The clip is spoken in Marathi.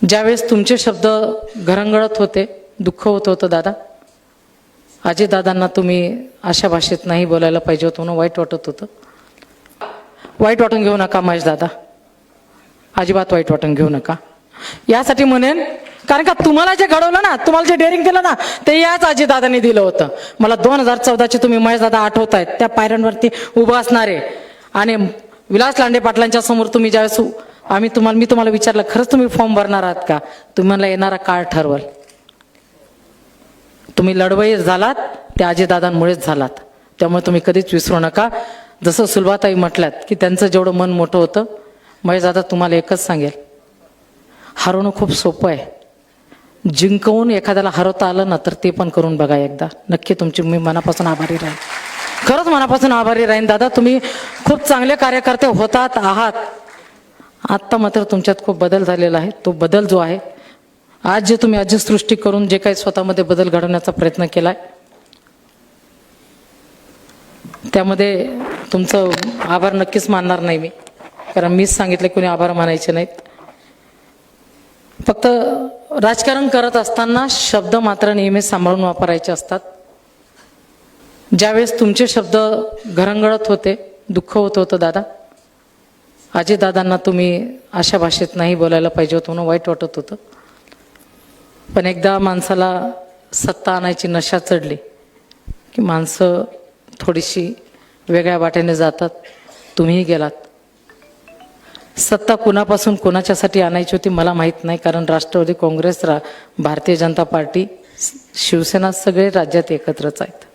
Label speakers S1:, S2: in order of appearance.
S1: ज्यावेळेस तुमचे शब्द घरंगळत होते, दुःख होत होतं दादा, अजितदादांना तुम्ही अशा भाषेत नाही बोलायला पाहिजे होतं म्हणून वाईट वाटत होतं. वाईट वाटून घेऊ नका महेश दादा, अजिबात वाईट वाटून घेऊ नका. यासाठी म्हणेन कारण का तुम्हाला जे घडवलं ना, तुम्हाला जे डेअरिंग केलं ना, ते याच अजितदादांनी दिलं होतं. मला 2014चे तुम्ही महेश दादा आठवतायत, त्या पायऱ्यांवरती उभं असणारे आणि विलास लांडे पाटलांच्या समोर तुम्ही ज्यावेळेस मी तुम्हाला विचारलं खरंच तुम्ही फॉर्म भरणार आहात का, तुम्हाला येणारा काळ ठरवल. तुम्ही लढवई झालात ते अजितदादांमुळेच झालात. त्यामुळे तुम्ही कधीच विसरू नका. जसं सुलभाताई म्हटल्यात की त्यांचं जेवढं मन मोठं होतं, महेश दादा तुम्हाला एकच सांगेल, हरवणं खूप सोपं आहे. जिंकवून एखाद्याला हरवता आलं ना तर ते पण करून बघा एकदा. नक्की तुमची मी मनापासून आभारी राहीन, खरंच मनापासून आभारी राहीन दादा. तुम्ही खूप चांगले कार्यकर्ते होतात आहात. आत्ता मात्र तुमच्यात खूप बदल झालेला आहे. तो बदल जो आहे आज जे तुम्ही अजितसृष्टी करून जे काही स्वतःमध्ये बदल घडवण्याचा प्रयत्न केलाय, त्यामध्ये तुमचं आभार नक्कीच मानणार नाही मी, कारण मीच सांगितलं कोणी आभार मानायचे नाहीत. फक्त राजकारण करत असताना शब्द मात्र नेहमी सांभाळून वापरायचे असतात. ज्यावेळेस तुमचे शब्द घरंगळत होते, दुःख होत होतं दादा, अजितदादांना तुम्ही अशा भाषेत नाही बोलायला पाहिजे होतं म्हणून वाईट वाटत होतं. पण एकदा माणसाला सत्ता आणायची नशा चढली की माणसं थोडीशी वेगळ्या वाटेने जातात. तुम्हीही गेलात. सत्ता कुणापासून कोणाच्यासाठी आणायची होती मला माहीत नाही, कारण राष्ट्रवादी काँग्रेस, भारतीय जनता पार्टी, शिवसेना सगळे राज्यात एकत्रच आहेत.